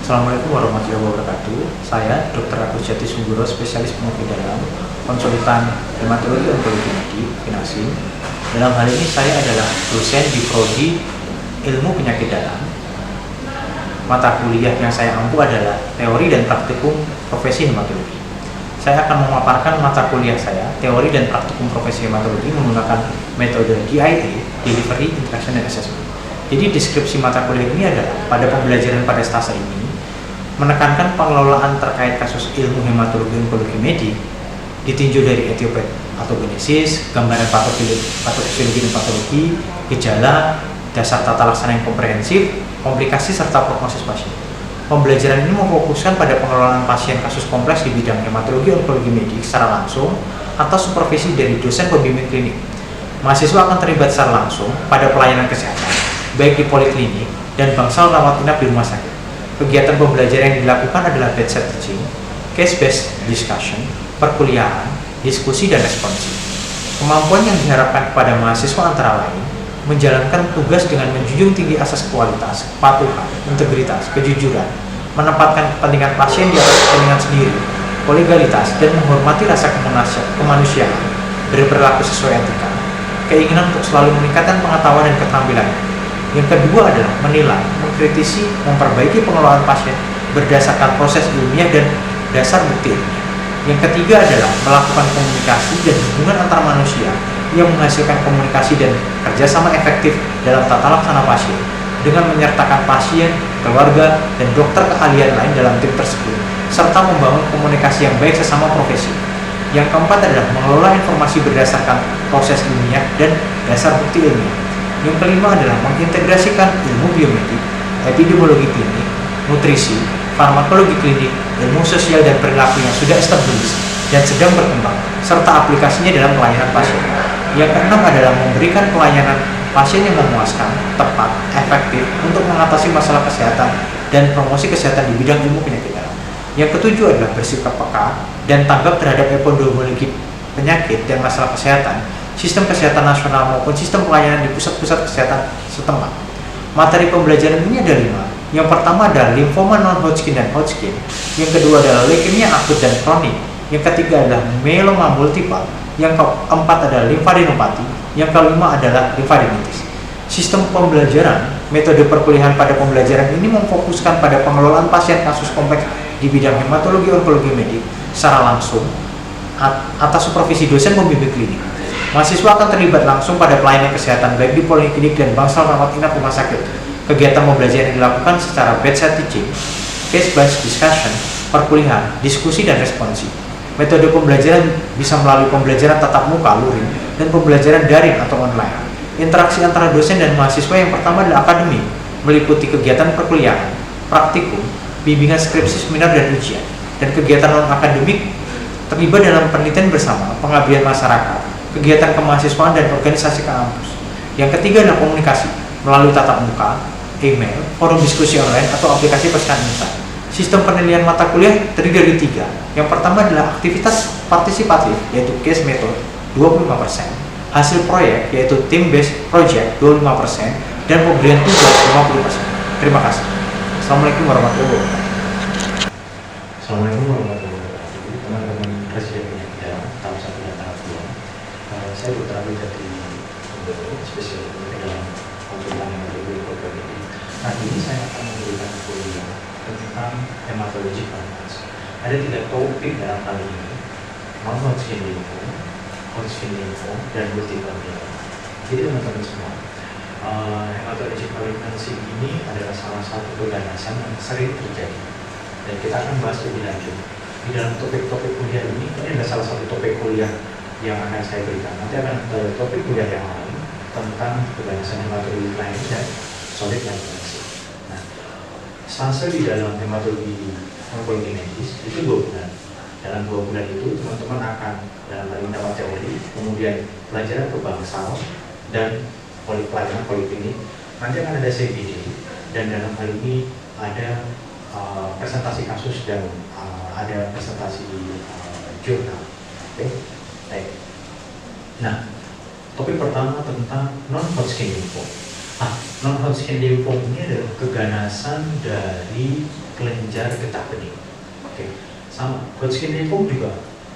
Assalamualaikum warahmatullahi wabarakatuh. Saya Dr. Agus Jati Sunggoro, spesialis penyakit dalam, konsultan hematologi onkologi medik, Finasin. Dalam hal ini saya adalah dosen di Prodi Ilmu Penyakit Dalam. Mata kuliah yang saya ampu adalah teori dan praktikum profesi hematologi. Saya akan memaparkan mata kuliah saya, teori dan praktikum profesi hematologi menggunakan metode DIA, Delivery, Interaction, and Assessment. Jadi deskripsi mata kuliah ini adalah pada pembelajaran pada stase ini menekankan pengelolaan terkait kasus ilmu hematologi onkologi medik ditinjau dari etiopatogenesis, gambaran patofisiologi dan patologi, gejala, dasar tata laksana yang komprehensif, komplikasi serta prognosis pasien. Pembelajaran ini memfokuskan pada pengelolaan pasien kasus kompleks di bidang hematologi onkologi medik secara langsung atau supervisi dari dosen pembimbing klinik. Mahasiswa akan terlibat secara langsung pada pelayanan kesehatan, baik di poliklinik dan bangsal rawat inap di rumah sakit. Kegiatan pembelajaran yang dilakukan adalah bedside teaching, case-based discussion, perkuliahan, diskusi, dan responsif. Kemampuan yang diharapkan kepada mahasiswa antara lain menjalankan tugas dengan menjunjung tinggi asas kualitas, kepatuhan, integritas, kejujuran, menempatkan kepentingan pasien di atas kepentingan sendiri, kolegalitas, dan menghormati rasa kemanusiaan, berperilaku sesuai etika, keinginan untuk selalu meningkatkan pengetahuan dan keterampilan. Yang kedua adalah menilai, mengkritisi, memperbaiki pengelolaan pasien berdasarkan proses ilmiah dan dasar bukti ilmiah. Yang ketiga adalah melakukan komunikasi dan hubungan antar manusia yang menghasilkan komunikasi dan kerjasama efektif dalam tata laksana pasien dengan menyertakan pasien, keluarga, dan dokter keahlian lain dalam tim tersebut, serta membangun komunikasi yang baik sesama profesi. Yang keempat adalah mengelola informasi berdasarkan proses ilmiah dan dasar bukti ilmiah. Yang kelima adalah mengintegrasikan ilmu biomedik, epidemiologi klinik, nutrisi, farmakologi klinik, ilmu sosial dan perilaku yang sudah established dan sedang berkembang, serta aplikasinya dalam pelayanan pasien. Yang keenam adalah memberikan pelayanan pasien yang memuaskan, tepat, efektif untuk mengatasi masalah kesehatan dan promosi kesehatan di bidang ilmu penyakit dalam. Yang ketujuh adalah bersikap peka dan tanggap terhadap epidemiologi penyakit dan masalah kesehatan, sistem kesehatan nasional maupun sistem pelayanan di pusat-pusat kesehatan setempat. Materi pembelajaran ini ada 5. Yang pertama adalah limfoma non-Hodgkin dan Hodgkin. Yang kedua adalah leukemia akut dan kronik. Yang ketiga adalah myeloma multiple. Yang keempat adalah limfadenopati. Yang kelima adalah limfadenitis. Sistem pembelajaran, metode perkuliahan pada pembelajaran ini memfokuskan pada pengelolaan pasien kasus kompleks di bidang hematologi onkologi medik secara langsung atas supervisi dosen pembimbing klinik. Mahasiswa akan terlibat langsung pada pelayanan kesehatan baik di poliklinik dan bangsal rawat inap rumah sakit. Kegiatan pembelajaran dilakukan secara bedside teaching, case-based discussion, perkuliahan, diskusi, dan responsif. Metode pembelajaran bisa melalui pembelajaran tatap muka luring dan pembelajaran daring atau online. Interaksi antara dosen dan mahasiswa yang pertama adalah akademik, meliputi kegiatan perkuliahan, praktikum, bimbingan skripsi, seminar, dan ujian. Dan kegiatan non-akademik terlibat dalam penelitian bersama, pengabdian masyarakat, kegiatan kemahasiswaan, dan organisasi kampus. Yang ketiga adalah komunikasi melalui tatap muka, email, forum diskusi online, atau aplikasi pesan instan. Sistem penilaian mata kuliah terdiri dari 3. Yang pertama adalah aktivitas partisipatif, yaitu case method 25%, hasil proyek yaitu team based project 25%, dan pemberian tugas 50%. Terima kasih. Assalamualaikum warahmatullahi wabarakatuh. Assalamualaikum warahmatullahi wabarakatuh. Teman-teman presiden penyakit dalam tahap 1 dan tahap 2. Saya Dr. Agus Jati Sunggoro, spesialis penyakit dalam konsultan hematologi onkologi medik. Hari ini saya akan memberikan kuliah tentang hematologi panas. Ada 3 topik dalam hal ini: non-Hodgkin lymphoma, Hodgkin lymphoma, dan multiple myeloma. Jadi teman-teman semua, hematologi malignancy ini adalah salah satu keganasan yang sering terjadi, dan kita akan bahas lebih lanjut di dalam topik-topik kuliah ini. Ini adalah salah satu topik kuliah yang akan saya berikan. Nanti akan ada topik kuliah yang lain tentang keganasan hematologi lain dan solid malignancy. Nah, stase di dalam hematologi onkologi medis itu 2 bulan. Dalam 2 bulan itu teman-teman akan dalam hal ini dapat teori, kemudian pelajaran ke bangsal dan pelayanan poliklinik. Nanti akan ada CBD, dan dalam hal ini ada presentasi kasus dan ada presentasi jurnal. Oke, baik. Nah, topik pertama tentang non-Hodgkin lymphoma. Non-Hodgkin lymphoma ini adalah keganasan dari kelenjar getah bening. Oke, sama Hodgkin lymphoma juga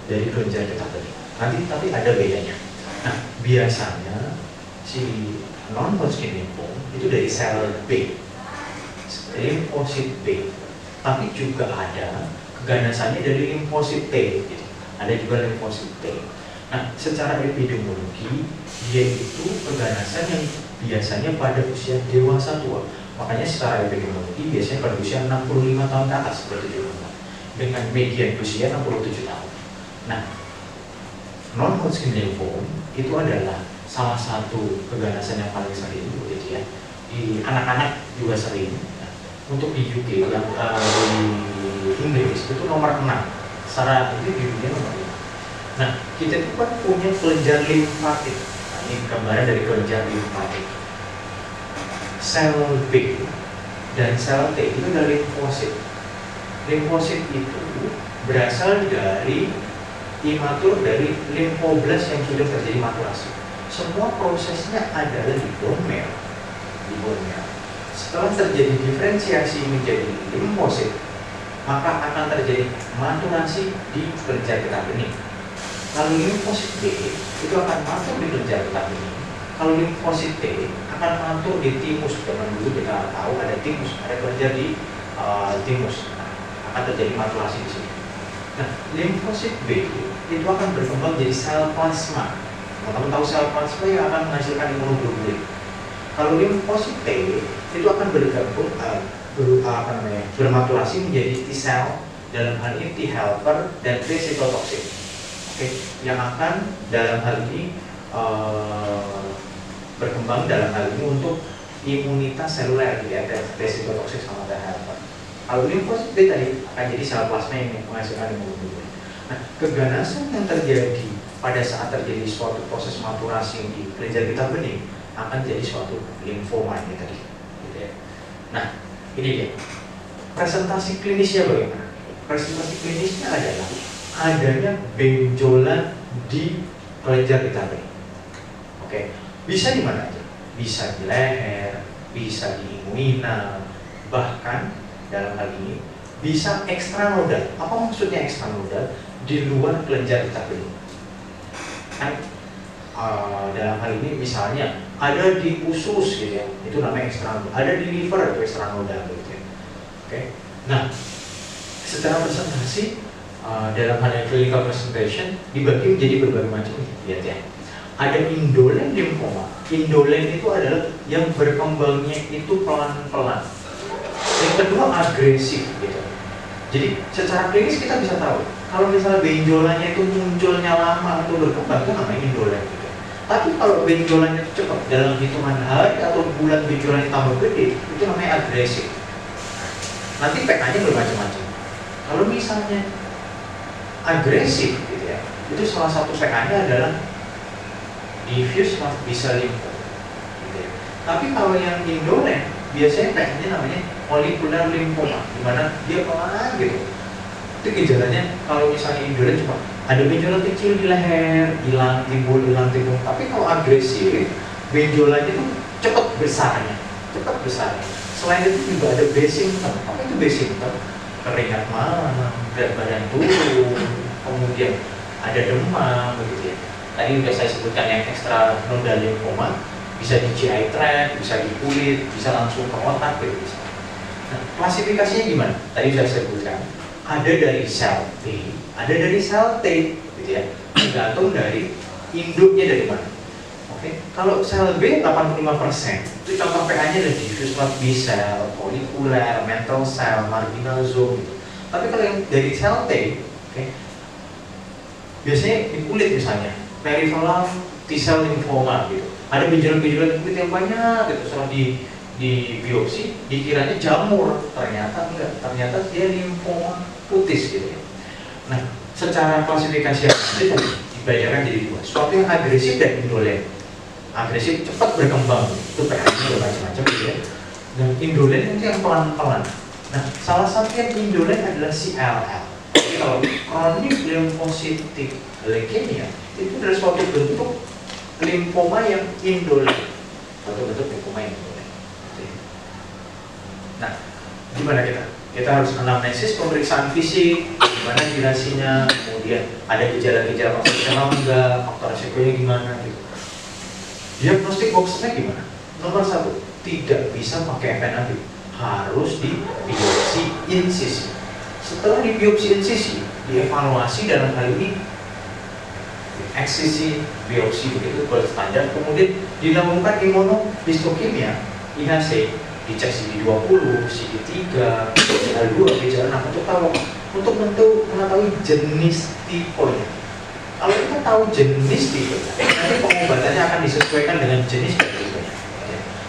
dari kelenjar getah bening. Nanti tapi ada bedanya. Nah, biasanya si non-Hodgkin lymphoma itu dari sel B, limfosit B. Tapi juga ada keganasannya dari limfosit T. Gitu. Ada juga limfosit T. Nah, secara epidemiologi dia itu keganasan yang biasanya pada usia dewasa tua. Makanya secara epidemiologi biasanya pada usia 65 tahun ke atas seperti itu. Dengan median usia 67 tahun. Nah, non-Hodgkin lymphoma itu adalah salah satu keganasan yang paling sering gitu ya. Di anak-anak juga sering. Nah, untuk di UK yang di Inggris itu nomor 6. Secara itu di dunia nomor 5. Nah, kita itu kan punya kelenjar limfatik. Nah, ini gambaran dari kelenjar limfatik. Sel B dan sel T itu adalah limfosit. Limfosit itu berasal dari imatur dari limfoblas yang sudah terjadi maturasi. Semua prosesnya adalah di bone marrow. Di bone marrow. Setelah terjadi diferensiasi menjadi limfosit, maka akan terjadi maturasi di kelenjar getah bening. Kalau limfosit B itu akan masuk di kelenjar getah bening. Kalau limfosit T akan mantul di timus. Zaman dulu kita tahu ada timus, ada kelenjar di timus. Nah, akan terjadi maturasi di sini. Nah, limfosit B itu akan berkembang jadi sel plasma. Teman-teman tahu sel plasma yang akan menghasilkan imunoglobulin. Kalau limfosit T itu akan bergabung bermaturasi menjadi T sel, dalam hal ini T helper dan T cytotoxin. Oke, yang akan dalam hal ini berkembang dalam hal ini untuk imunitas seluler ya, T cytotoxin sama T helper. Kalau limfosit B tadi akan jadi sel plasma yang menghasilkan imunoglobulin. Nah, keganasan yang terjadi pada saat terjadi suatu proses maturasi di kelenjar getah bening akan jadi suatu limfoma ini tadi. Gitu ya. Nah, ini dia. Presentasi klinisnya bagaimana? Presentasi klinisnya adalah adanya benjolan di kelenjar getah bening. Oke, bisa di mana aja? Bisa di leher, bisa di inguinal, bahkan dalam hal ini bisa ekstranodal. Apa maksudnya ekstranodal? Di luar kelenjar getah bening. Kan dalam hal ini misalnya ada di usus gitu ya, itu namanya ekstranodal. Ada di liver itu ekstranodal gitu ya. Oke. Nah, secara presentasi dalam hal yang clinical presentation dibagi menjadi berbagai macam. Lihat ya. Ada indolent lymphoma. Indolent itu adalah yang berkembangnya itu pelan-pelan. Yang kedua agresif gitu. Jadi secara klinis kita bisa tahu kalau misalnya benjolannya itu munculnya lama atau berkembang itu namanya indolent gitu. Tapi kalau benjolannya itu cepat dalam hitungan hari atau bulan benjolannya tambah gede itu namanya agresif. Nanti PK-nya bermacam-macam. Kalau misalnya agresif gitu ya, itu salah satu PK-nya adalah diffuse large B-cell lymphoma gitu ya. Tapi kalau yang indolent biasanya PK-nya namanya follicular lymphoma, di mana dia pelan gitu. Itu gejalanya kalau misalnya indolent cuma ada benjolan kecil di leher, hilang timbul. Tapi kalau agresif, benjolannya itu cepat besarnya. Selain itu juga ada base symptom. Apa itu base symptom? Keringat malam, berat badan turun, kemudian ada demam, begitu ya. Tadi sudah saya sebutkan yang extranodal lymphoma, bisa di GI tract, bisa di kulit, bisa langsung ke otak, begitu. Nah, klasifikasinya gimana? Tadi sudah saya sebutkan. Ada dari sel B, ada dari sel T, gitu ya. Tergantung dari induknya dari mana. Oke, kalau sel B 85%, itu contoh PA-nya ada diffuse large B-cell, follicular, mantle cell, marginal zone. Gitu. Tapi kalau yang dari sel T, oke, biasanya di kulit misalnya, peripheral T-cell lymphoma gitu. Ada benjolan-benjolan kulit yang banyak gitu, setelah di biopsi dikiranya jamur, ternyata enggak, ternyata dia limfoma putis gitu ya. Nah, secara klasifikasi itu dibedakan jadi dua, suatu yang agresif dan indolent. Agresif cepat berkembang, itu PH-nya bermacam-macam gitu ya. Dan indolent itu yang pelan-pelan. Nah, salah satu yang indolent adalah CLL. Jadi kalau chronic lymphocytic leukemia itu adalah suatu bentuk limfoma yang indolent, suatu bentuk limfoma yang indolent. gimana kita? Kita harus anamnesis, pemeriksaan fisik, gimana durasinya, kemudian ada gejala-gejala konstitusional enggak, faktor resikonya gimana gitu. Diagnostik boxnya gimana? Nomor 1, tidak bisa pakai FNAB, harus di biopsi insisi. Setelah di biopsi insisi, dievaluasi dalam hal ini eksisi biopsi begitu berstandar, kemudian dilakukan imunohistokimia IHC, dicek CD20, CD3, BCL2, BCL6 untuk mengetahui jenis tipenya. Kalau kita tahu jenis tipenya, nanti pengobatannya akan disesuaikan dengan jenis tipenya.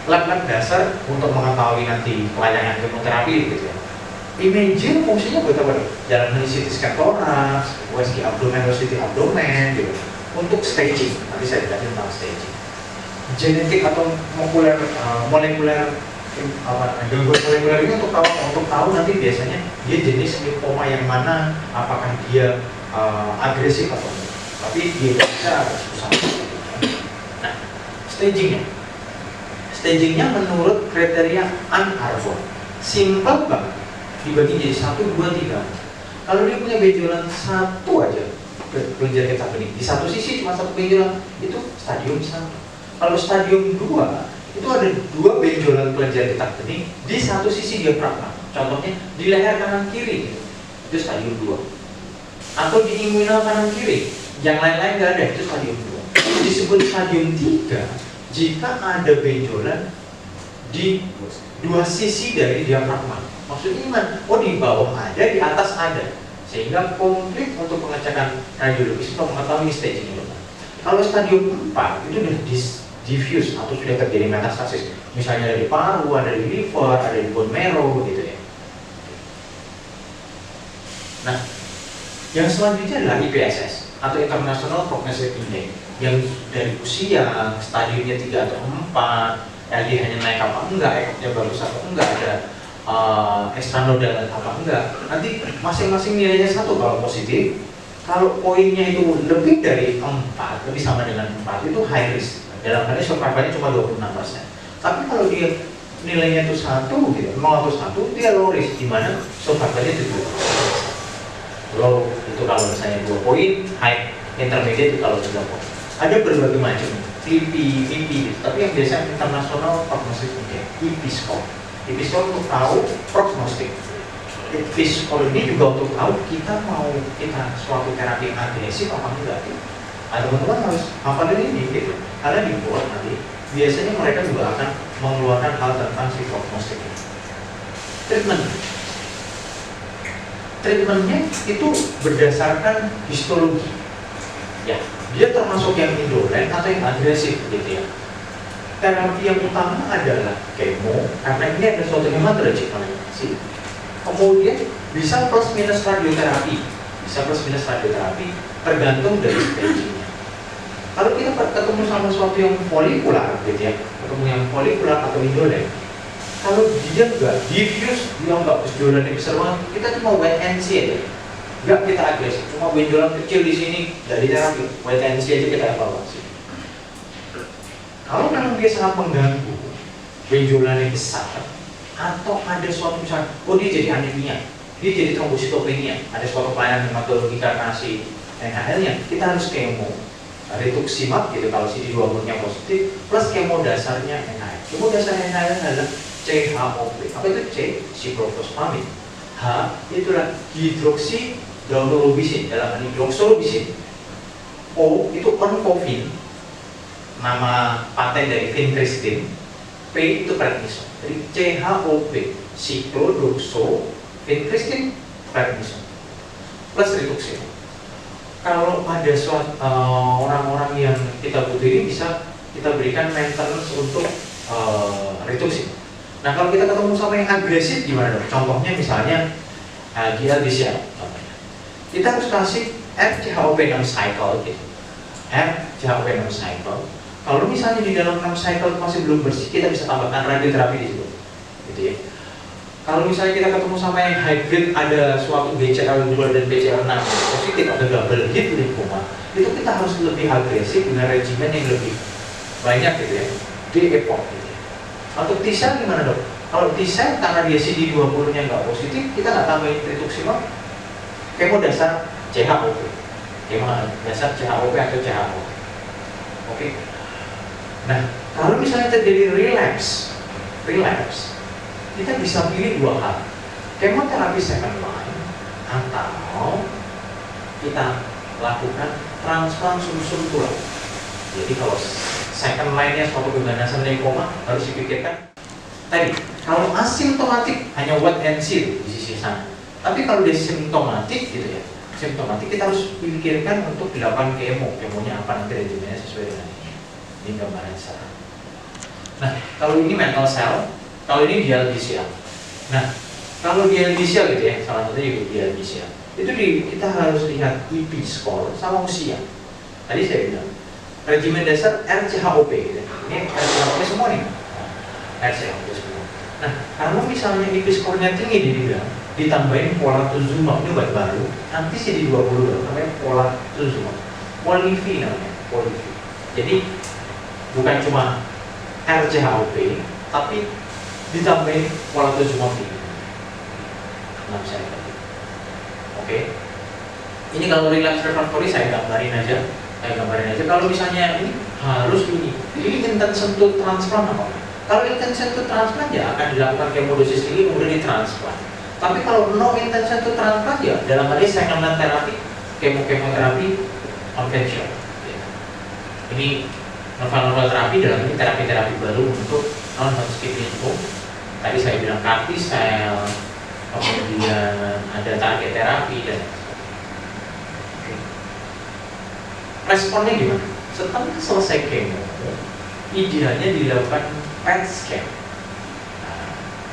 Lab-lab dasar untuk mengetahui nanti pelayanan kemoterapi gitu ya. Imaging fungsinya buat apa? Dalam hal CT scan thorax, USG abdomen, CT abdomen gitu. Untuk staging, nanti saya jelasin tentang staging. Genetik atau molekuler gangguan molekuler ini untuk tahu nanti biasanya dia jenis limfoma yang mana, apakah dia agresif atau enggak. Tapi dia bisa agak susah. Nah, stagingnya menurut kriteria Ann Arbor, simple banget, dibagi jadi 1, 2, 3. Kalau dia punya benjolan 1 aja kelenjar getah bening, di satu sisi cuma 1 benjolan, itu stadium 1. Kalau stadium 2 itu ada 2 benjolan kelenjar getah bening di satu sisi diafragma. Contohnya di leher kanan kiri, itu stadium 2. Atau di inguinal kanan kiri, yang lain-lain nggak ada, itu stadium 2. Disebut stadium 3 jika ada benjolan di 2 sisi dari diafragma. Maksudnya gimana? Oh, di bawah ada, di atas ada, sehingga komplit untuk pengecekan radiologis untuk mengetahui staging itu. Kalau stadium 4 itu udah diffuse atau sudah terjadi metastasis, misalnya ada di paru, ada di liver, ada di bone marrow gitu ya. Nah, yang selanjutnya adalah IPSS atau International Prognostic Index, yang dari usia, stadiumnya 3 atau 4, LDH-nya naik apa enggak, ECOG-nya bagus atau enggak, ada ekstranodal apa enggak. Nanti masing-masing nilainya 1 kalau positif. Kalau poinnya itu lebih dari 4, lebih sama dengan 4, itu high risk. Dalam hal ini survivalnya cuma 26%. Tapi kalau dia nilainya itu 1 gitu, 0 atau 1, dia low risk, di mana survivalnya 7%. Low itu kalau misalnya 2 poin, high intermediate itu kalau 3 poin. Ada berbagai macam TP, gitu. Tapi yang biasa internasional prognostik index, IP score. IP score untuk tahu prognostik. IP score ini juga untuk tahu kita suatu terapi yang agresif apa enggak. Nah, teman-teman harus hafalin ini gitu. Karena dibuat nanti biasanya mereka juga akan mengeluarkan hal tentang si prognostik ini. Treatmentnya itu berdasarkan histologi. Ya, dia termasuk yang indolen atau yang agresif gitu ya. Terapi yang utama adalah kemo, karena ini ada suatu hematologic malignancy. Kemudian bisa plus minus radioterapi, tergantung dari stagingnya. Kalau kita ketemu sama sesuatu yang folikular gitu ya, ketemu yang folikular atau indolen, kalau dia nggak diffuse, dia nggak benjolan yang besar banget, kita cuma wait and see aja. Nggak kita agresif, cuma benjolan kecil di sini dari terapi, wait and see aja kita evaluasi. Kalau memang dia sangat mengganggu, benjolan yang besar, atau ada suatu misalnya, oh dia jadi anemia, dia jadi trombositopenia, ada suatu pelayanan hematologi karena si NHL-nya, kita harus kemo, rituximab gitu kalau CD20-nya positif, plus kemo dasarnya NHL. Kemo dasar NHL adalah CHOP. Apa itu C? Ciprofosfamid. H itulah hidroksidoxorubicin dalam hidroxorubicin. O itu onfovin, nama paten dari vincristine. P itu prednison. Jadi CHOP, cyclodoxo, vincristine, prednison, plus rituximab. Kalau ada suatu orang-orang yang kita butuh ini bisa kita berikan maintenance untuk rituximab. Nah, kalau kita ketemu sama yang agresif gimana dong? Contohnya misalnya GLBCL contohnya. Kita harus kasih FCHOP6 cycle gitu. FCHOP6 cycle. Kalau misalnya di dalam 6 cycle masih belum bersih, kita bisa tambahkan radioterapi di situ. Gitu ya. Kalau misalnya kita ketemu sama yang hybrid, ada suatu BCL2 dan BCL6 positif atau double hit lymphoma, itu kita harus lebih agresif dengan regimen yang lebih banyak gitu ya. Di EPOC gitu. Atau T-cell gimana dok? Kalau di sel karena dia CD20 nya nggak positif, kita nggak tambahin rituximab, kemo dasar CHOP, kemo dasar CHOP atau CHO. Oke. Nah, kalau misalnya terjadi relapse, kita bisa pilih dua hal, kemoterapi second line atau kita lakukan transplant sum-sum tulang. Jadi kalau second line-nya suatu keganasan lymphoma harus dipikirkan tadi. Kalau asimptomatik hanya wait and see di sisi sana. Tapi kalau dia simptomatik gitu ya, simptomatik kita harus pikirkan untuk dilakukan kemonya apa nanti regimennya sesuai dengan ini gambaran sana. Nah, kalau ini mental cell, kalau ini dialgisia. Nah, kalau dialgisia gitu ya, salah satunya juga dialgisia. Itu kita harus lihat IP score sama usia. Tadi saya bilang regimen dasar RCHOP gitu. Ini RCHOP semua nih. RCHOP semua. Nah, kalau misalnya IP score-nya tinggi dibilang ditambahin polatuzumab, ini obat baru, nanti CD20 namanya polatuzumab. Polivi namanya, polivi. Jadi bukan cuma RCHOP, tapi ditambahin polatuzumab ini. Nah, saya Oke. Ini kalau relapse refractory saya gambarin aja. Kalau misalnya ini harus ini intention to transplant apa? Kalau intention to transplant ya akan dilakukan kemodosis ini kemudian ditransplant. Tapi kalau no intention to transplant ya dalam hal ini second line terapi, kemoterapi konvensional. Ya. Ini novel terapi dalam ini terapi baru untuk non-Hodgkin lymphoma. Tadi saya bilang CAR T-cell, kemudian ada target terapi dan responnya gimana? Setelah selesai kemo, idealnya dilakukan PET scan.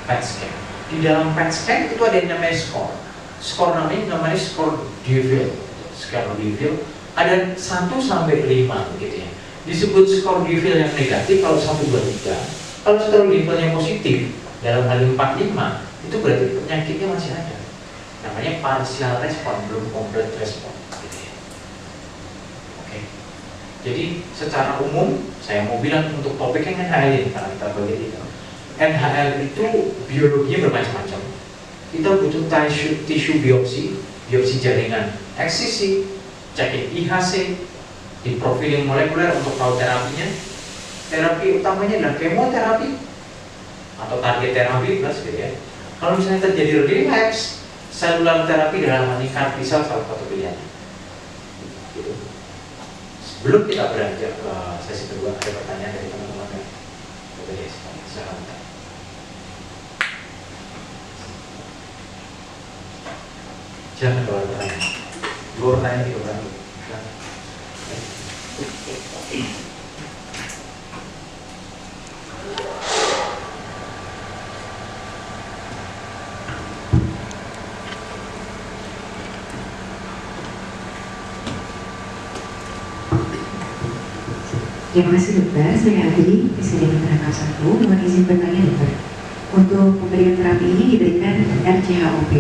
PET scan. Di dalam PET scan itu ada yang namanya skor. Skor namanya skor Deauville. Skor Deauville ada 1 sampai 5 gitu ya. Disebut skor Deauville yang negatif kalau 1, 2, 3. Kalau skor Deauville yang positif dalam hal 4, 5 itu berarti penyakitnya masih ada. Namanya partial respon, belum complete respon. Gitu ya. Oke. Jadi secara umum saya mau bilang untuk topik yang NHL ini karena kita bagi itu. NHL itu biologinya bermacam-macam. Kita butuh tisu biopsi jaringan eksisi, cek IHC, di profiling molekuler untuk tahu terapinya. Terapi utamanya adalah kemoterapi atau target terapi plus gitu ya. Kalau misalnya terjadi relapse, selular terapi dalam hal ini CAR T-cell salah satu pilihan. Gitu. Sebelum kita beranjak ke sesi kedua, ada pertanyaan dari teman-teman ya? Oke, silakan. Jangan keluar pertanyaan. Luar pertanyaan di luar. Terima kasih dokter, saya Adri, Presiden Internal 1, mohon izin bertanya dokter. Untuk pemberian terapi ini diberikan RCHOP.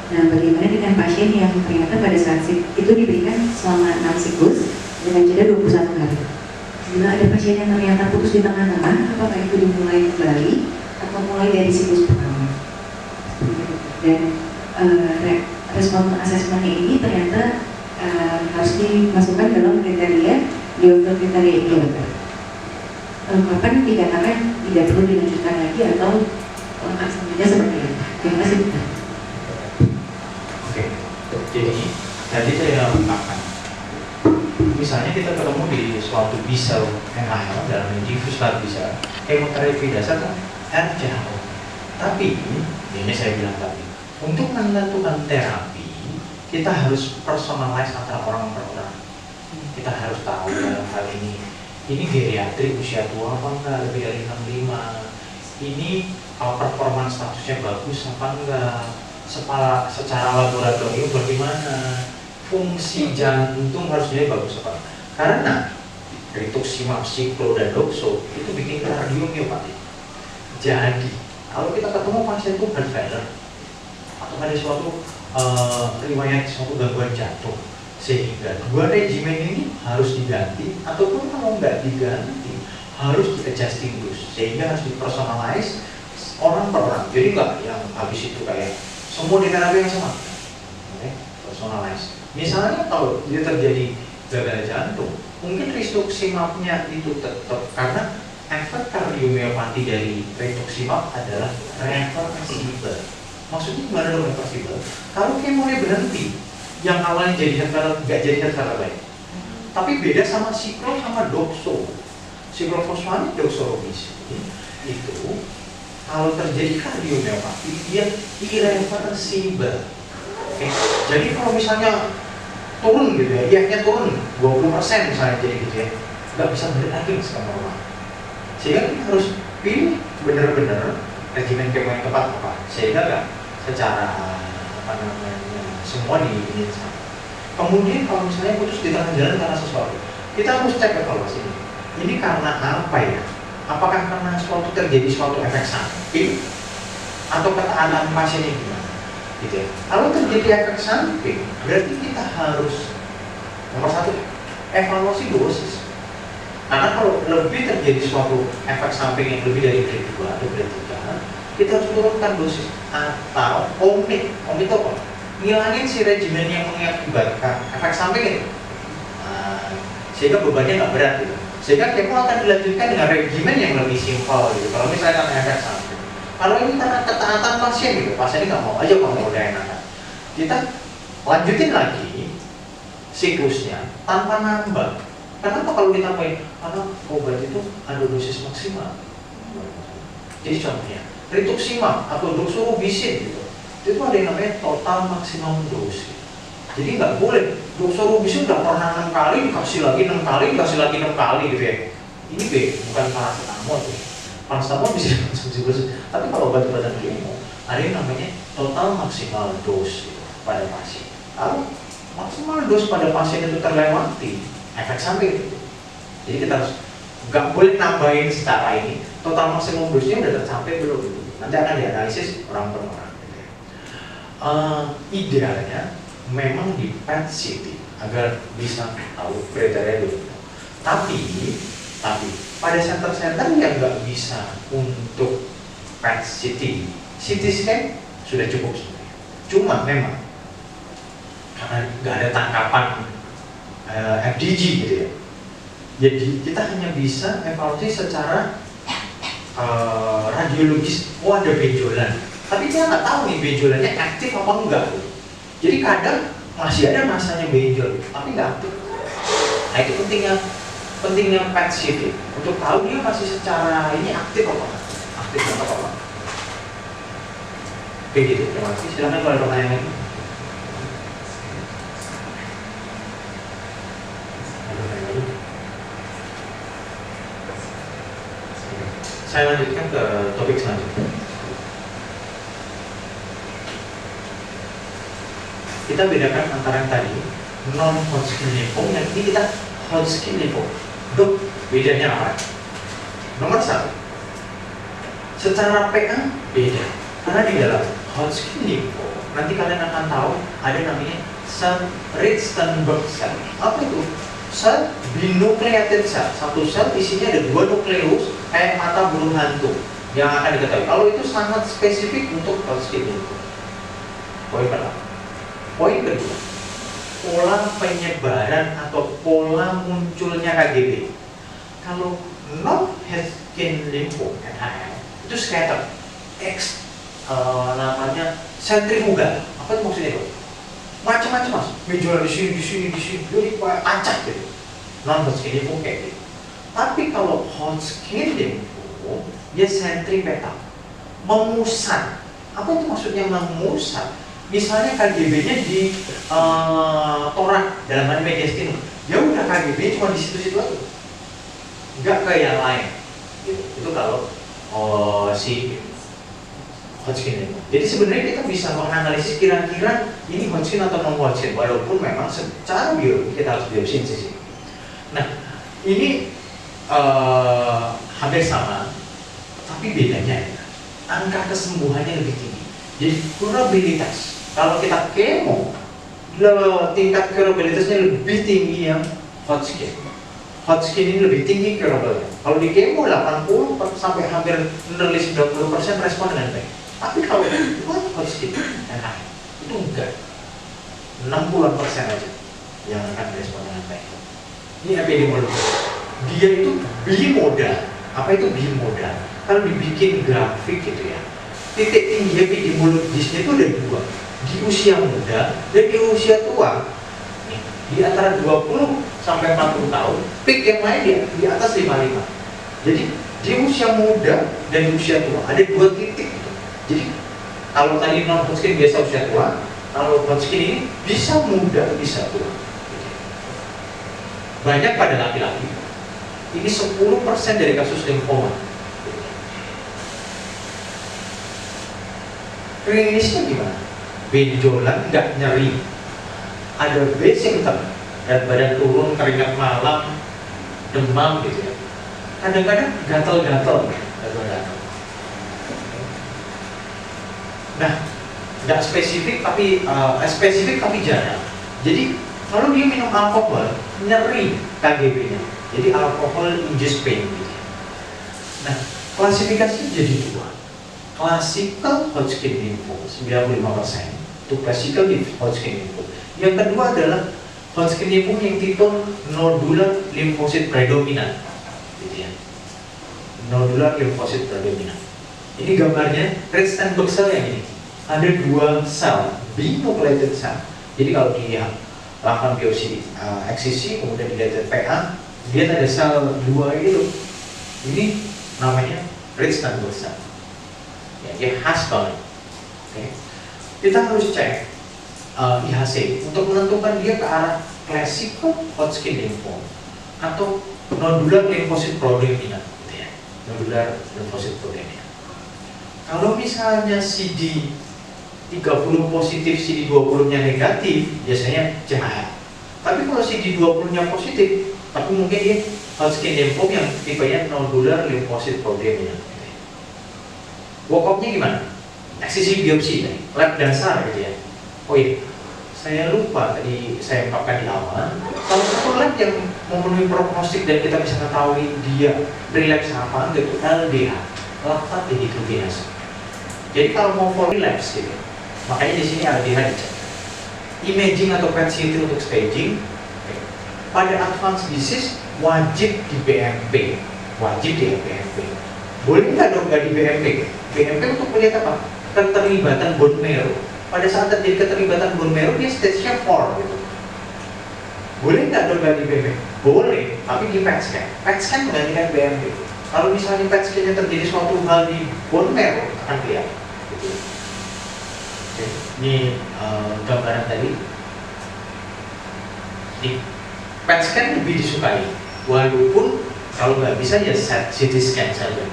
Nah, bagaimana dengan pasien yang ternyata pada saat itu diberikan selama 6 siklus dengan jeda 21 hari? Bila ada pasien yang ternyata putus di tengah-tengah, apakah itu dimulai kembali atau mulai dari siklus pertama? Dan respon asesmennya ini ternyata harus dimasukkan dalam kriteria kriteria ini dokter. Kapan dikatakan tidak perlu dilanjutkan lagi atau lengkap semuanya seperti itu? Terima kasih dokter. Oke, jadi tadi saya ungkapkan, misalnya kita ketemu di suatu B-cell NHL dalam diffuse large B-cell, kemoterapi dasar kan RCHO. Tapi ini saya bilang tadi, untuk menentukan terapi kita harus personalize antara orang per orang. Kita harus tahu dalam hal ini geriatrik usia tua apa enggak, lebih dari 65, ini performance statusnya bagus apa enggak, secara laboratorium bagaimana, fungsi jantung harus jadi bagus apa enggak. Karena rituximab, siklo, dan doxo itu bikin kardiomiopati. Jadi kalau kita ketemu pasien itu heart failure atau ada suatu riwayat suatu gangguan jantung, sehingga dua regimen ini harus diganti, ataupun kalau nggak diganti harus di adjusting dose, sehingga harus dipersonalize orang per orang, jadi nggak yang habis itu kayak semua di terapi yang sama. Oke, personalize. Misalnya kalau dia terjadi gagal jantung, mungkin rituximabnya itu tetap karena efek kardiomiopati dari rituximab adalah reversible. Maksudnya gimana dong reversible? Kalau kemonya berhenti, yang awalnya jadi heart failure nggak jadi heart failure lagi. Tapi beda sama siklo sama doxo. Siklofosfamid doxorubicin itu kalau terjadi kardiomiopati dia irreversible. Oke. Jadi kalau misalnya turun gitu ya, IF-nya turun 20% misalnya jadi gitu ya, nggak bisa balik lagi sama normal. Sehingga kita harus pilih benar-benar regimen kemo yang tepat apa, sehingga nggak secara apa namanya semua di sama. Kemudian kalau misalnya putus di tengah jalan karena sesuatu, kita harus cek evaluasi ini. Ini karena apa ya? Apakah karena suatu terjadi suatu efek samping atau ketaatan pasiennya gimana? Gitu ya. Kalau terjadi efek samping, berarti kita harus nomor satu evaluasi dosis. Karena kalau lebih terjadi suatu efek samping yang lebih dari grade 2 atau grade 3, kita harus turunkan dosis atau omit. Omit apa? Ngilangin si regimen yang mengakibatkan efek samping itu. Sehingga bebannya nggak berat gitu. Sehingga kemo akan dilanjutkan dengan regimen yang lebih simpel gitu. Kalau misalnya karena efek samping. Kalau ini karena ketaatan pasien gitu, pasien nggak mau aja kalau udah enakan. Kita lanjutin lagi siklusnya tanpa nambah. Kenapa kalau ditambahin? Karena obat itu ada dosis maksimal. Jadi contohnya, rituximab atau doxorubicin gitu, itu ada yang namanya total maksimum dosis. Jadi nggak boleh doxorubicin udah pernah 6 kali dikasih lagi 6 kali dikasih lagi 6 kali gitu ya. Ini bukan paracetamol tuh. Paracetamol bisa dikonsumsi dosis. Tapi kalau obat-obatan kemo ada yang namanya total maksimal dosis pada pasien. Kalau maksimal dosis pada pasien itu terlewati, efek samping itu. Jadi kita harus nggak boleh nambahin secara ini. Total maksimum dosisnya udah tercapai belum? Nanti akan dianalisis orang per orang. Idealnya memang di PET CT agar bisa tahu kriteria dulu. Tapi pada center-center yang nggak bisa untuk PET CT, CT scan sudah cukup sebenarnya. Cuma memang karena nggak ada tangkapan FDG gitu ya. Jadi kita hanya bisa evaluasi secara radiologis. Oh ada benjolan, tapi kita nggak tahu nih benjolannya aktif apa enggak. Jadi kadang masih ada masanya benjol, tapi nggak aktif. Nah itu pentingnya PET CT untuk tahu dia masih secara ini aktif apa enggak, aktif apa enggak. Oke gitu, terima kasih. Silakan kalau ada pertanyaan lagi. Saya lanjutkan ke topik selanjutnya. Kita bedakan antara yang tadi non-Hodgkin lymphoma, yang ini kita Hodgkin lymphoma. Dok, bedanya apa? Nomor 1, secara PA beda. Karena di dalam Hodgkin lymphoma nanti kalian akan tahu ada namanya sel Richtenberg cell. Apa itu? Sel binucleated cell. Satu sel isinya ada 2 nukleus kayak mata burung hantu yang akan diketahui. Kalau itu sangat spesifik untuk Hodgkin lymphoma. Poin pertama. Poin kedua, pola penyebaran atau pola munculnya KGB. Kalau non-Hodgkin lymphoma (NHL) itu scatter, namanya sentrifugal. Apa itu maksudnya itu? Macam-macam mas, benjolan di sini, jadi kayak acak gitu. Non-Hodgkin lymphoma kayak gitu. Tapi kalau Hodgkin lymphoma dia sentripetal, memusat. Apa itu maksudnya memusat? Misalnya KGB-nya di torak dalam hal mediastinum, ya udah KGB cuma di situ-situ aja, nggak ke yang lain. Itu kalau si Hodgkin lymphoma. Jadi sebenarnya kita bisa menganalisis kira-kira ini Hodgkin atau non Hodgkin, walaupun memang secara biologi kita harus biopsi sih. Nah ini hampir sama, tapi bedanya ya, angka kesembuhannya lebih tinggi. Jadi kurabilitas. Kalau kita kemo, tingkat kurabilitasnya lebih tinggi yang Hodgkin. Hodgkin ini lebih tinggi curable. Kalau di kemo 80 sampai hampir nearly 90% respon dengan baik. Tapi kalau Hodgkin, itu enggak. 60% aja yang akan respon dengan baik. Ini epidemiologi. Dia itu bimodal. Apa itu bimodal? Kalau dibikin grafik gitu ya, titik tinggi epidemiologisnya itu ada dua, di usia muda dan di usia tua. Nih, di antara 20 sampai 40 tahun, peak yang lain di atas 55. Jadi di usia muda dan di usia tua ada dua titik gitu. Jadi kalau tadi non Hodgkin biasa usia tua, kalau Hodgkin ini bisa muda bisa tua. Banyak pada laki-laki. Ini 10% dari kasus limfoma. Klinisnya gimana? Benjolan, nggak nyeri, ada base symptom, dan badan turun, keringat malam, demam gitu ya. Kadang-kadang gatal-gatal. Nah, nggak spesifik tapi jarang. Jadi kalau dia minum alkohol, nyeri KGB-nya. Jadi alkohol induced pain gitu. Nah, klasifikasinya jadi dua. Classical Hodgkin lymphoma 95%, itu classical Hodgkin lymphoma. Yang kedua adalah Hodgkin lymphoma yang tipe nodular lymphocyte predominant, gitu ya. Nodular lymphocyte predominant. Ini gambarnya Red-Steinberg cell yang ini. Ada dua sel, binucleated cell. Jadi kalau dia lakukan biopsi eksisi, kemudian dilihat PA, dia ada sel dua itu. Ini namanya Red-Steinberg cell. Ya, dia khas banget. Okay. Kita harus cek IHC untuk menentukan dia ke arah classical Hodgkin lymphoma atau nodular lymphocyte predominant, gitu ya. Nodular lymphocyte predominant. Kalau misalnya CD 30 positif, CD 20-nya negatif, biasanya CHA. Tapi kalau CD 20-nya positif, tapi mungkin dia Hodgkin lymphoma yang tipenya nodular lymphocyte predominant. Workup-nya gimana? Eksisi biopsi, lab dasar gitu ya. Oh iya, saya lupa tadi saya ungkapkan di awal. Salah satu lab yang memenuhi prognostik dan kita bisa mengetahui dia relapse apa enggak itu LDH, lactate dehydrogenase. Jadi kalau mau for relapse gitu, makanya di sini LDH dicek. Imaging atau PET CT untuk staging. Pada advanced disease wajib di BMP, wajib di BMP. Boleh nggak dong nggak di BMP? BMP untuk melihat apa? Keterlibatan bone marrow. Pada saat terjadi keterlibatan bone marrow dia stage-nya 4 gitu. Boleh nggak dong nggak di BMP? Boleh, tapi di PET scan. PET scan menggantikan BMP. Kalau misalnya PET scan-nya terjadi suatu hal di bone marrow akan kelihatan. Gitu. Oke. Ini gambaran tadi. Di PET scan lebih disukai, walaupun kalau nggak bisa ya CT scan saja.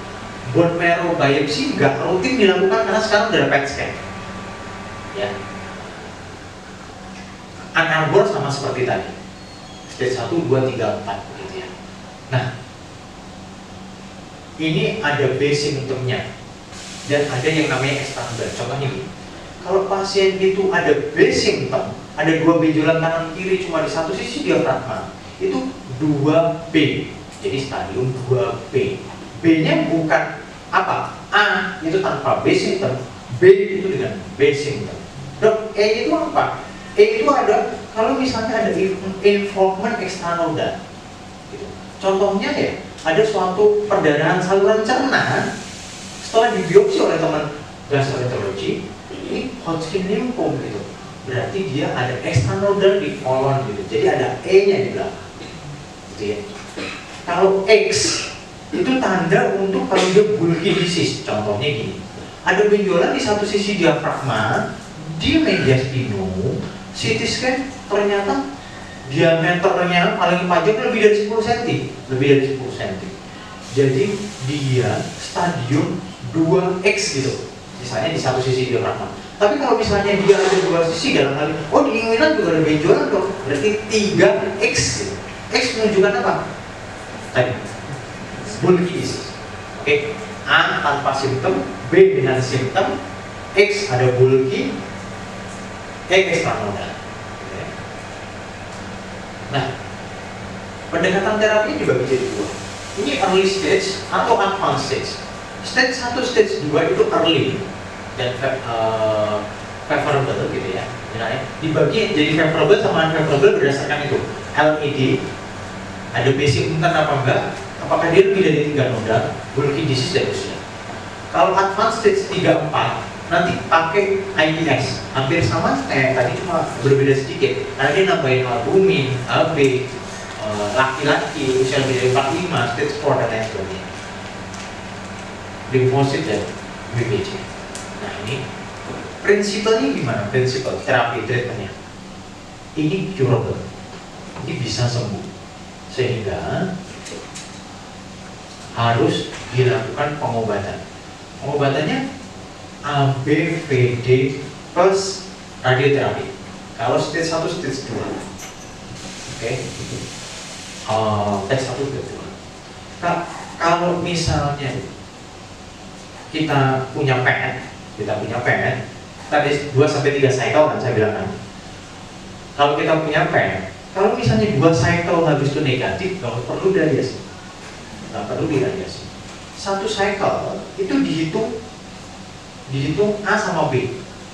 Bone marrow biopsi nggak rutin dilakukan karena sekarang udah ada PET scan. Ya. Ann Arbor sama seperti tadi, stage 1, 2, 3, 4 gitu ya. Nah, ini ada base symptomnya dan ada yang namanya external. Contohnya gini, kalau pasien itu ada base symptom, ada dua benjolan kanan kiri cuma di satu sisi diafragma, itu 2B. Jadi stadium 2B. B-nya bukan apa? A itu tanpa B symptom, B itu dengan B symptom. Dok, E itu apa? E itu ada kalau misalnya ada involvement external dan gitu. Contohnya ya, ada suatu perdarahan saluran cerna setelah dibiopsi oleh teman gastroenterologi, ini Hodgkin lymphoma gitu. Berarti dia ada external dan di kolon gitu. Jadi ada E-nya di belakang. Gitu ya. Kalau X itu tanda untuk kalau dia bulky disease. Contohnya gini, ada benjolan di satu sisi diafragma, di media spinum, CT scan ternyata diameternya paling panjang lebih dari 10 cm, lebih dari 10 cm. Jadi dia stadium 2X gitu. Misalnya di satu sisi diafragma. Tapi kalau misalnya dia ada dua sisi dalam hal ini, oh di inguinal juga ada benjolan dong, berarti 3X gitu. X menunjukkan apa? Tadi bulky disease. Oke, A tanpa simptom, B dengan simptom, X ada bulky, X extranodal. Nah, pendekatan terapi dibagi jadi dua. Ini early stage atau advanced stage. Stage 1, stage 2 itu early dan favorable gitu ya. Dibagi jadi favorable sama unfavorable berdasarkan itu LED, ada basic mutant apa enggak, apakah dia lebih dari 3 noda, bulky disease dan usia. Kalau advanced stage 3, 4 nanti pakai IBS, hampir sama kayak tadi cuma berbeda sedikit karena dia nambahin albumin, AB, laki-laki usia lebih dari 45, stage 4 dan lain sebagainya, limfosit dan BPC. Nah ini prinsipalnya gimana? Prinsipal terapi treatmentnya ini curable, ini bisa sembuh sehingga harus dilakukan pengobatan. Pengobatannya ABVD plus radioterapi. Kalau stage 1, stage 2. Oke. Stage 1, stage 2. Kalau misalnya kita punya PET, tadi 2-3 cycle kan saya bilang kan. Kalau kita punya PET, kalau misalnya 2 cycle habis itu negatif, nggak perlu diradiasi. Nggak perlu diradiasi. 1 cycle itu dihitung A sama B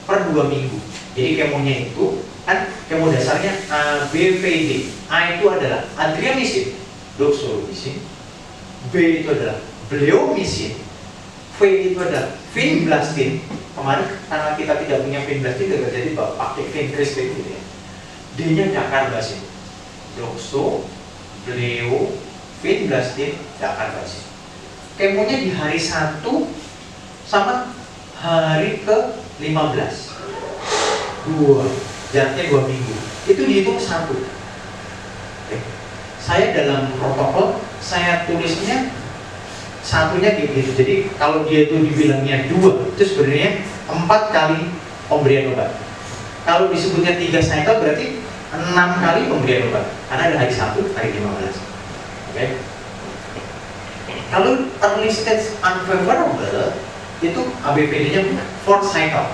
per 2 minggu. Jadi kemonya itu kan kemo dasarnya ABVD. A itu adalah adriamycin, doxorubicin. B itu adalah bleomycin. V itu adalah vinblastine. Kemarin karena kita tidak punya vinblastine, jadi pakai vincristine gitu ya. D-nya dacarbazine. Doxo, bleo, vinblastine, dacarbazine. Kemonya di hari 1 sama hari ke 15, 2, jaraknya 2 minggu. Itu dihitung 1. Saya dalam protokol saya tulisnya satunya gitu. Jadi kalau dia itu dibilangnya 2, itu sebenarnya 4 kali pemberian obat. Kalau disebutnya 3 cycle berarti 6 kali pemberian obat. Karena ada hari 1, hari 15. Oke. Kalau early stage unfavorable itu ABVD-nya 4 cycle,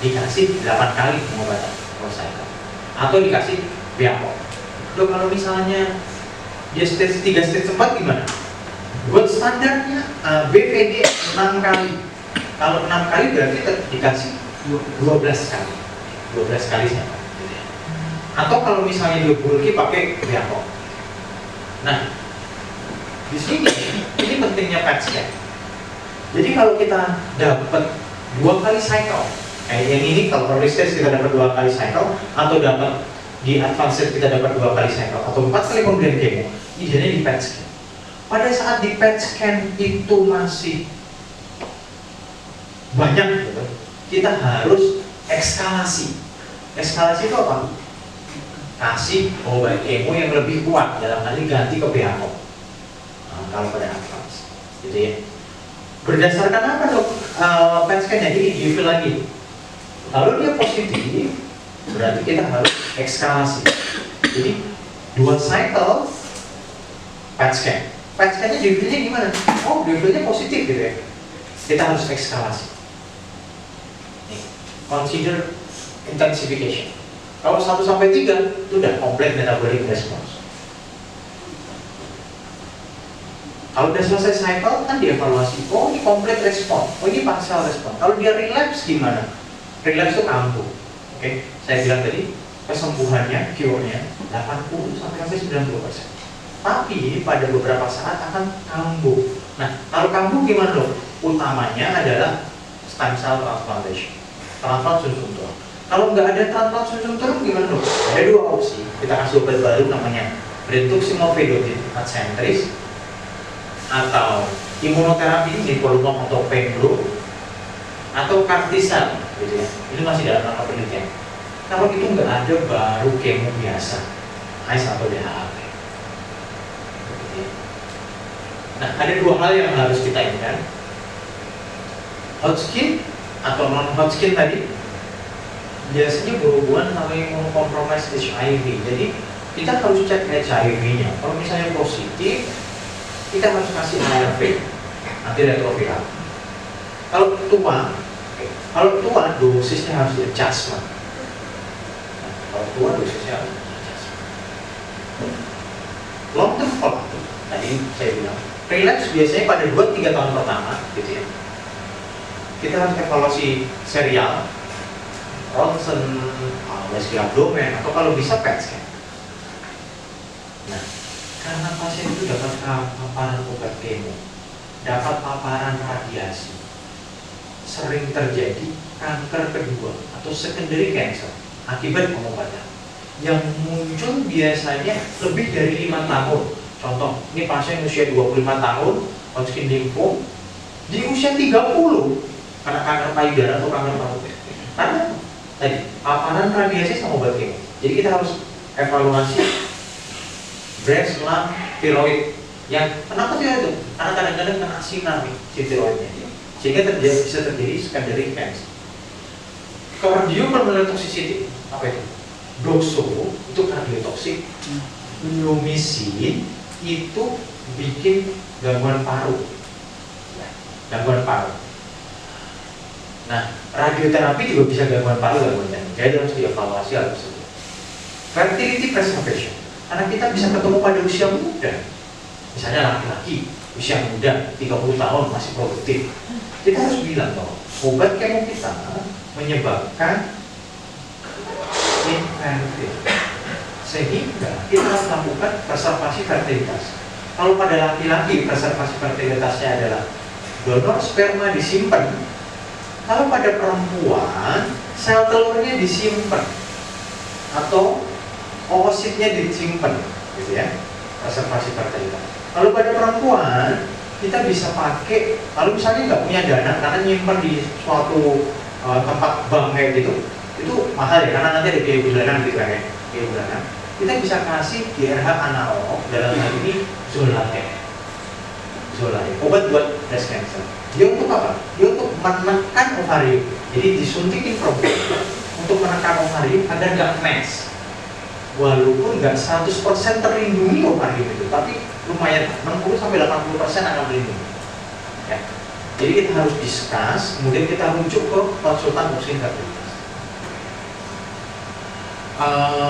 dikasih 8 kali pengobatan 4 cycle, atau dikasih biako. Loh kalau misalnya dia stage 3, stage 4 gimana? Buat standarnya ABVD 6 kali. Kalau 6 kali berarti dikasih 12 kali, 12 kali cycle. Atau kalau misalnya dia bulky pakai biako. Nah, di sini ini pentingnya PET scan. Jadi kalau kita dapat 2 kali cycle, kayak yang ini kalau early stage kita dapat 2 kali cycle, atau dapat di advanced stage kita dapat 2 kali cycle, atau 4 kali pemberian kemo, idealnya di PET scan. Pada saat di PET scan itu masih banyak, kita harus ekskalasi. Ekskalasi itu apa? Kasih obat kemo yang lebih kuat, dalam hal ini ganti ke BHO. Nah, kalau pada advance, gitu ya. Berdasarkan apa dok? PET scan-nya ini diuji lagi. Kalau dia positif, berarti kita harus ekskalasi. Jadi 2 cycle PET scan. PET scan-nya diujinya gimana? Oh, diujinya positif gitu ya. Kita harus ekskalasi. Nih, consider intensification. Kalau 1-3 itu udah complete metabolic response. Kalau udah selesai cycle kan dievaluasi, oh ini complete respon, oh ini partial respon. Kalau dia relapse gimana? Relapse itu kambuh. Oke, saya bilang tadi kesembuhannya, cure-nya 80-90%. Tapi pada beberapa saat akan kambuh. Nah, kalau kambuh gimana dok? Utamanya adalah stem cell transplantation, transplant sum-sum tulang. Kalau nggak ada transplant sum-sum tulang gimana dok? Ada 2 opsi. Kita kasih obat baru namanya brentuximab vedotin adcentris, atau imunoterapi nivolumab atau pembro, atau cartisel gitu ya. Ini masih dalam rangka penelitian. Kalau itu nggak ada, baru kemo biasa, AIS atau DHAP. Nah, ada 2 hal yang harus kita ingat. Hodgkin atau non-Hodgkin tadi biasanya berhubungan sama imunokompromis HIV. Jadi kita harus cek HIV-nya. Kalau misalnya positif, kita harus kasih ARV, antiretroviral. Kalau tua dosisnya harus di-adjustment. Kalau tua dosisnya harus di-adjustment. long term follow-up, tadi saya bilang, relapse biasanya pada 2-3 tahun pertama, gitu ya. Kita harus evaluasi serial, ronsen, USG abdomen, atau kalau bisa PET scan. Nah, karena pasien itu dapat paparan obat kemo, dapat paparan radiasi, sering terjadi kanker kedua atau secondary cancer akibat pengobatan yang muncul biasanya lebih dari 5 tahun. Contoh, ini pasien usia 25 tahun, Hodgkin lymphoma, di usia 30 karena kanker payudara atau kanker paru. Karena tadi paparan radiasi sama obat kemo. Jadi kita harus evaluasi breast, lung, tiroid. Yang kenapa sih itu? Karena kadang-kadang kena sinar nih si tiroidnya, sehingga bisa terjadi secondary cancer. Cardiopulmonary toxicity apa itu? Doxo itu kardiotoksik, pneumisin itu bikin gangguan paru, gangguan paru. Nah, radioterapi juga bisa gangguan paru, gangguan jantung. Jadi harus dievaluasi hal tersebut. Fertility preservation, karena kita bisa ketemu pada usia muda. Misalnya laki-laki usia muda 30 tahun masih produktif, kita harus bilang bahwa obat kemo kita menyebabkan infertil, sehingga kita harus melakukan preservasi fertilitas. Kalau pada laki-laki preservasi fertilitasnya adalah donor sperma disimpan, kalau pada perempuan sel telurnya disimpan atau oositnya disimpan, gitu ya, preservasi fertilitas. Kalau pada perempuan kita bisa pakai, kalau misalnya nggak punya dana karena nyimpan di suatu tempat bank kayak gitu, itu mahal ya, karena nanti ada biaya bulanan gitu kan ya, biaya bulanan. Kita bisa kasih GRH analog, dalam hal ini Zoladex, obat buat breast cancer. Dia untuk apa? Dia untuk menekan ovarium. Jadi disuntikin program untuk menekan ovarium agar nggak match. Walaupun nggak 100% terlindungi ovarium itu, tapi lumayan 60-80% akan melindungi. Ya. Jadi kita harus discuss, kemudian kita rujuk ke konsultan urusin fertilitas.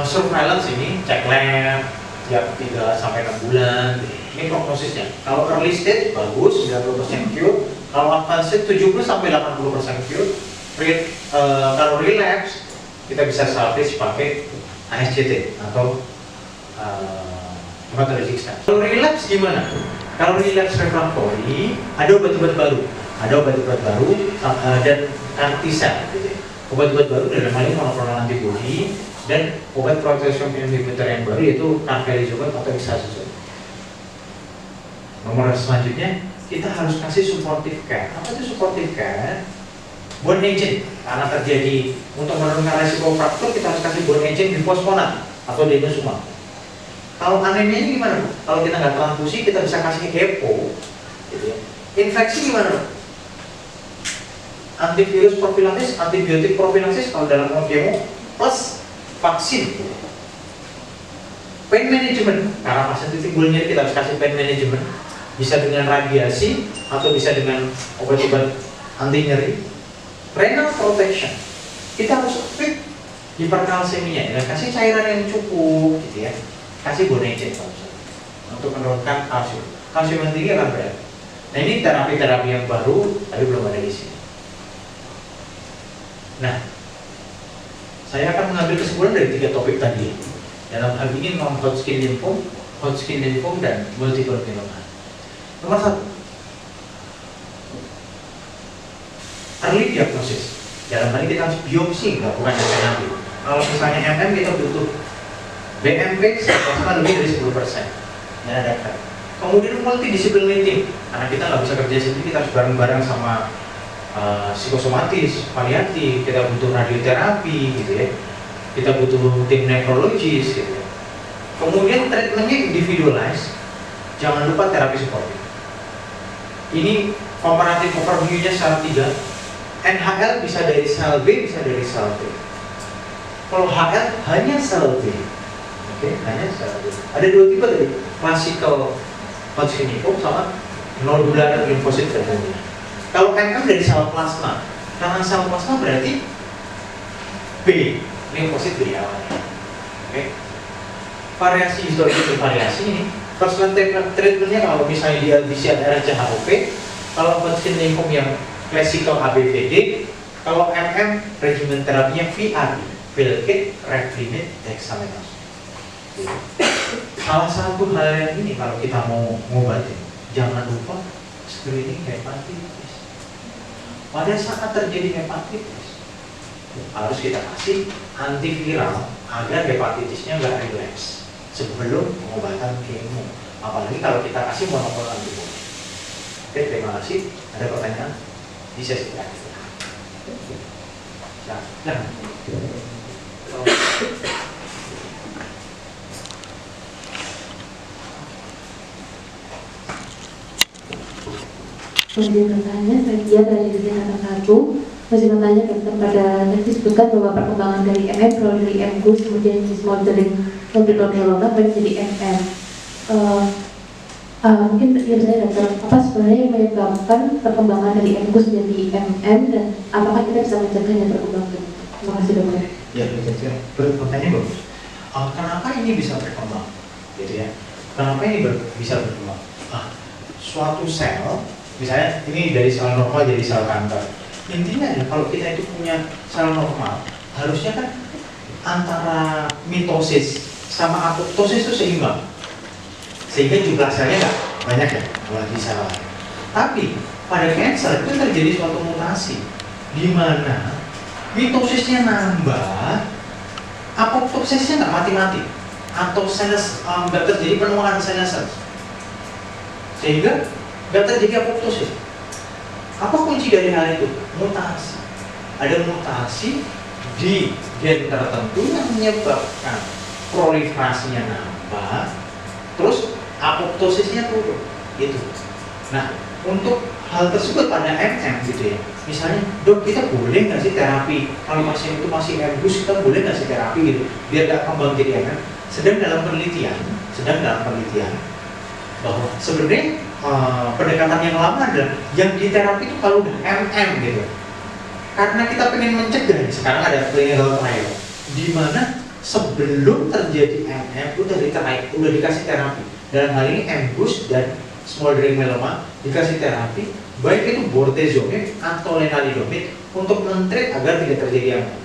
Surveillance ini cek lab tiap 3-6 bulan. Ini prognosisnya. Kalau early stage bagus, 90% cure. Kalau advanced 70-80% cure. Kalau relapse kita bisa salvage pakai ASCT atau hematologic stem. Kalau relapse gimana? Kalau relapse refractory ada obat-obat baru, dan anti-sel. Obat-obat baru dalam hal ini monoclonal antibody dan obat protection inhibitor yang baru yaitu carfilzomib atau ixazomib. Nomor selanjutnya kita harus kasih supportive care. Apa itu supportive care? Bone agent, karena terjadi untuk menurunkan resiko fraktur kita harus kasih bone agent bisfosfonat atau denosumab. Kalau anemia ini gimana? Kalau kita nggak transfusi kita bisa kasih EPO, gitu ya. Infeksi gimana? Antivirus profilaksis, antibiotik profilaksis kalau dalam kemo plus vaksin. Pain management, karena pasien timbul nyeri kita harus kasih pain management, bisa dengan radiasi atau bisa dengan obat-obat anti nyeri. Renal protection, kita harus fit hiperkalseminya dengan kasih cairan yang cukup, gitu ya. Kasih bone agent untuk menurunkan kalsium. Kalsium yang tinggi akan berat. Nah ini terapi-terapi yang baru, tapi belum ada di sini. Nah, saya akan mengambil kesimpulan dari 3 topik tadi. Dalam hal ini non-Hodgkin lymphoma, dan multiple myeloma. Nomor 1. Early diagnosis. Dalam hal ini kita harus biopsi, nggak bukan terapi. Kalau misalnya MM kita butuh BMP sama lebih dari 10%. Dan ada kan. Kemudian multidisciplinary team, karena kita nggak bisa kerja sendiri, kita harus bareng-bareng sama psikosomatis, paliatif, kita butuh radioterapi, gitu ya. Kita butuh tim nefrologis, gitu ya. Kemudian treatmentnya individualized, jangan lupa terapi suportif. Ini komparatif overview-nya secara 3. NHL bisa dari sel B, bisa dari sel B. Kalau HL hanya sel B, oke, hanya sel B. Ada 2 tipe tadi, classical Hodgkin lymphoma sama nodular lymphocyte leukemia. Kalau MM dari sel plasma, karena sel plasma berarti B, lymphocyte dari awalnya. Oke. Variasi histologi bervariasi ini. first line treatmentnya kalau misalnya di LBC ada RCHOP, kalau Hodgkin lymphoma yang classical ABCD, kalau MM regimen terapinya VRD, Velcade, Revlimid, Dexamethasone. Salah satu hal yang ini kalau kita mau ngobatin, jangan lupa screening hepatitis. Pada saat terjadi hepatitis, harus kita kasih antiviral agar hepatitisnya nggak relapse sebelum pengobatan kemo. Apalagi kalau kita kasih monoklonal antibody. Oke, terima kasih. Ada pertanyaan di sesi terakhir. Nah. Kemudian bertanya, saya dari kesehatan 1 masih bertanya pada disebutkan bahwa perkembangan dari MM berawal dari MGUS kemudian smoldering multiple myeloma menjadi MM. Mungkin ya saya dokter, apa sebenarnya yang menyebabkan perkembangan dari MGUS menjadi MM dan apakah kita bisa mencegahnya berkembang? Terima kasih dokter. Ya, pertanyaannya bagus. Kenapa ini bisa berkembang? Gitu ya. Kenapa ini bisa berkembang? Suatu sel, misalnya ini dari sel normal jadi sel kanker. Intinya ya, kalau kita itu punya sel normal, harusnya kan antara mitosis sama apoptosis itu seimbang, sehingga jumlah selnya nggak banyak ya kalau di sel lain. Tapi pada kanker itu terjadi suatu mutasi di mana mitosisnya nambah, apoptosisnya nggak mati-mati, atau nggak terjadi penuaan sel, sehingga nggak terjadi apoptosis. Apa kunci dari hal itu? Mutasi. Ada mutasi di gen tertentu yang menyebabkan proliferasinya nambah, terus apoptosisnya turun. Gitu. Nah, untuk hal tersebut pada MM gitu ya. Misalnya, dok kita boleh nggak sih terapi? Kalau pasien itu masih MGUS, kita boleh nggak sih terapi gitu? Biar nggak kembang jadi MM. Sedang dalam penelitian bahwa sebenarnya pendekatan yang lama adalah yang diterapi itu kalau udah MM gitu. Karena kita pengen mencegah, sekarang ada clinical trial di mana sebelum terjadi MM itu udah dikasih terapi. Dalam hal ini MGUS dan smoldering myeloma dikasih terapi, baik itu bortezomib atau lenalidomid untuk men-treat agar tidak terjadi MM.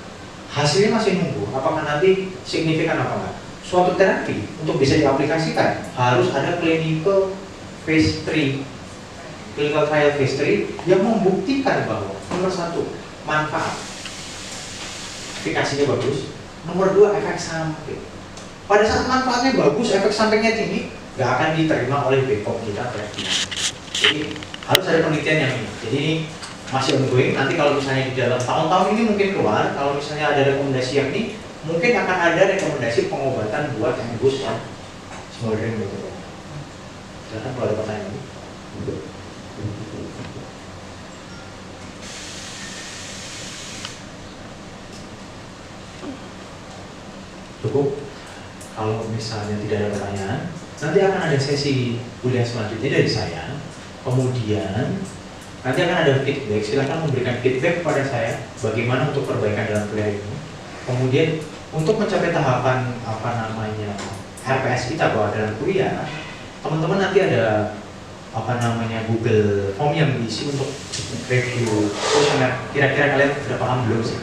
Hasilnya masih nunggu, apakah nanti signifikan apa enggak? Suatu terapi untuk bisa diaplikasikan harus ada clinical phase 3, clinical trial phase 3 yang membuktikan bahwa nomor 1, manfaat, efikasinya bagus, nomor 2, efek samping. Pada saat manfaatnya bagus, efek sampingnya tinggi, nggak akan diterima oleh BPOM kita berarti. Jadi harus ada penelitian yang ini. Jadi ini masih ongoing. Nanti kalau misalnya di dalam tahun-tahun ini mungkin keluar, kalau misalnya ada rekomendasi yang ini, mungkin akan ada rekomendasi pengobatan buat MGUS yang smoldering gitu. Silakan kalau ada pertanyaan. Cukup. Kalau misalnya tidak ada pertanyaan, nanti akan ada sesi kuliah selanjutnya dari saya. Kemudian nanti akan ada feedback. Silakan memberikan feedback kepada saya bagaimana untuk perbaikan dalam kuliah ini. Kemudian untuk mencapai tahapan RPS kita bahwa dalam kuliah, teman-teman nanti ada Google Form yang diisi untuk review kuesioner. Kira-kira kalian sudah paham belum sih?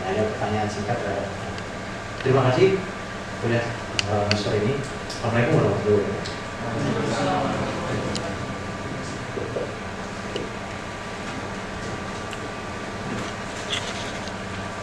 Ada pertanyaan singkat. Terima kasih kuliah sore ini. Assalamualaikum warahmatullahi wabarakatuh.